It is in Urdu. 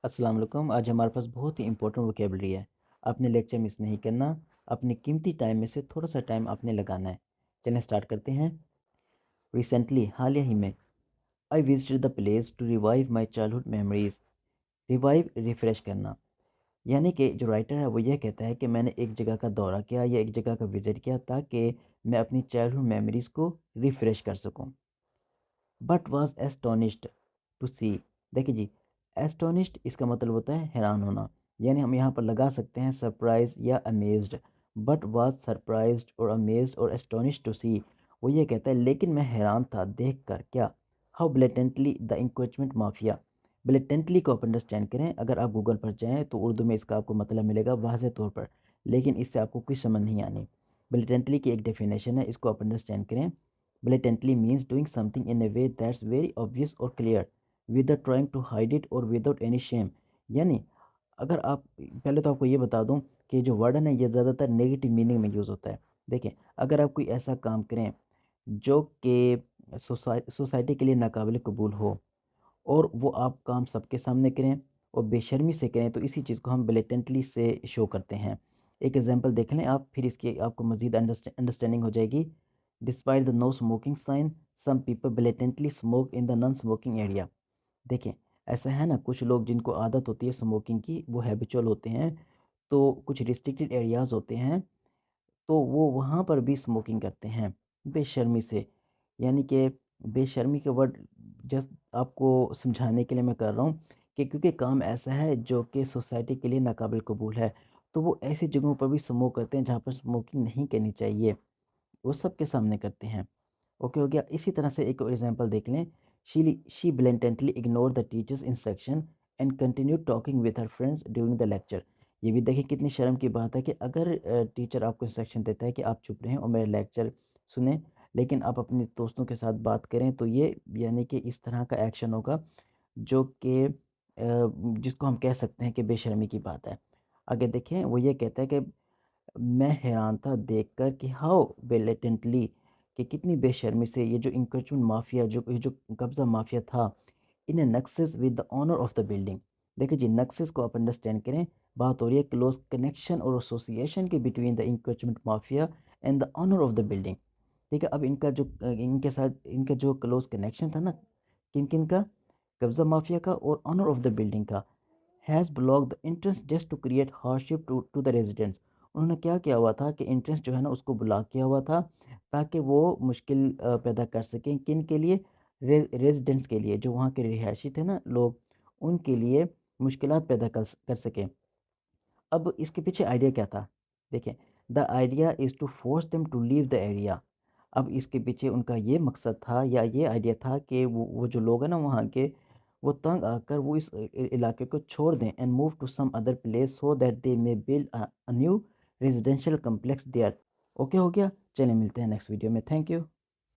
السلام علیکم۔ آج ہمارے پاس بہت ہی امپورٹنٹ ووکیبلری ہے۔ آپ نے لیکچر مس نہیں کرنا، اپنی قیمتی ٹائم میں سے تھوڑا سا ٹائم آپ نے لگانا ہے۔ چلیں سٹارٹ کرتے ہیں۔ ریسنٹلی حالیہ ہی میں I visited the place to revive my childhood memories. Revive refresh کرنا، یعنی کہ جو رائٹر ہے وہ یہ کہتا ہے کہ میں نے ایک جگہ کا دورہ کیا یا ایک جگہ کا وزٹ کیا تاکہ میں اپنی چائلڈہڈ میموریز کو ریفریش کر سکوں۔ بٹ واز ایسٹونشڈ ٹو سی، دیکھیں جی، ایسٹونشڈ اس کا مطلب ہوتا ہے حیران ہونا، یعنی ہم یہاں پر لگا سکتے ہیں سرپرائز یا امیزڈ۔ بٹ واز سرپرائزڈ اور امیزڈ اور ایسٹونشڈ ٹو سی، وہ یہ کہتا ہے لیکن میں حیران تھا دیکھ کر کیا، how blatantly the encroachment mafia. Blatantly کو آپ انڈرسٹینڈ کریں، اگر آپ گوگل پر جائیں تو اردو میں اس کا آپ کو مطلب ملے گا واضح طور پر، لیکن اس سے آپ کو کوئی سمجھ نہیں آنی۔ بلیٹنٹلی کی ایک ڈیفینیشن ہے، اس کو آپ انڈرسٹینڈ کریں۔ Blatantly means doing something in a way that's very obvious or clear without trying to hide it or without any shame۔ یعنی اگر آپ، پہلے تو آپ کو یہ بتا دوں کہ جو ورڈن ہے یہ زیادہ تر نیگیٹو میننگ میں یوز ہوتا ہے۔ دیکھیں، اگر آپ کوئی ایسا کام کریں جو کہ سوسائٹی کے لیے ناقابل قبول ہو اور وہ آپ کام سب کے سامنے کریں اور بے شرمی سے کریں، تو اسی چیز کو ہم بلیٹنٹلی سے شو کرتے ہیں۔ ایک ایگزامپل دیکھ لیں آپ، پھر اس کی آپ کو مزید انڈرسٹینڈنگ ہو جائے گی۔ Despite the no smoking sign some people blatantly smoke in the non smoking area. دیکھیں، ایسا ہے نا، کچھ لوگ جن کو عادت ہوتی ہے اسموکنگ کی وہ ہیبیچول ہوتے ہیں، تو کچھ ریسٹرکٹیڈ ایریاز ہوتے ہیں تو وہ وہاں پر بھی اسموکنگ کرتے ہیں بے شرمی سے۔ یعنی کہ بے شرمی کے ورڈ جسٹ آپ کو سمجھانے کے لیے میں کر رہا ہوں کہ کیونکہ کام ایسا ہے جو کہ سوسائٹی کے لیے ناقابل قبول ہے، تو وہ ایسی جگہوں پر بھی اسموک کرتے ہیں جہاں پر اسموکنگ نہیں کرنی چاہیے، وہ سب کے سامنے کرتے ہیں۔ اوکے ہو گیا۔ اسی طرح سے ایک اور ایگزامپل دیکھ لیں۔ She blatantly ignore the teachers instruction and continue talking with her friends during the lecture. یہ بھی دیکھیں کتنی شرم کی بات ہے کہ اگر ٹیچر آپ کو انسٹرکشن دیتا ہے کہ آپ چپ رہیں اور میرے لیکچر سنیں، لیکن آپ اپنے دوستوں کے ساتھ بات کریں، تو یہ یعنی کہ اس طرح کا ایکشن ہوگا جو کہ جس کو ہم کہہ سکتے ہیں کہ بے شرمی کی بات ہے۔ آگے دیکھیں، وہ یہ کہتا ہے کہ میں حیران تھا دیکھ کر کہ ہاؤ بلیٹنٹلی، کہ کتنی بے شرمی سے یہ جو انکرچمنٹ مافیا، یہ جو قبضہ مافیا تھا، in nexus with the owner of the building. دیکھیں جی، نکسز کو آپ انڈرسٹینڈ کریں، بات ہو رہی ہے کلوز کنیکشن اور ایسوسیشن کے between the encroachment mafia and the owner of the building. ٹھیک ہے، اب ان کا جو ان کے ساتھ ان کا جو کلوز کنیکشن تھا نا، کن کن کا، قبضہ مافیا کا اور آنر آف دا بلڈنگ کا، has block the entrance just to create hardship to the residents. انہوں نے کیا کیا ہوا تھا کہ انٹرنس جو ہے نا اس کو بلاک کیا ہوا تھا تاکہ وہ مشکل پیدا کر سکیں، کن کے لیے، ریزیڈنٹس کے لیے، جو وہاں کے رہائشی تھے نا لوگ، ان کے لیے مشکلات پیدا کر سکیں۔ اب اس کے پیچھے آئیڈیا کیا تھا؟ دیکھیں، the idea is to force them to leave the area. اب اس کے پیچھے ان کا یہ مقصد تھا یا یہ آئیڈیا تھا کہ وہ جو لوگ ہیں نا وہاں کے، وہ تنگ آ کر وہ اس علاقے کو چھوڑ دیں، and move to some other place so that they may build a new residential complex there. Okay ہو گیا۔ چلیں ملتے ہیں نیکسٹ ویڈیو میں۔ Thank you.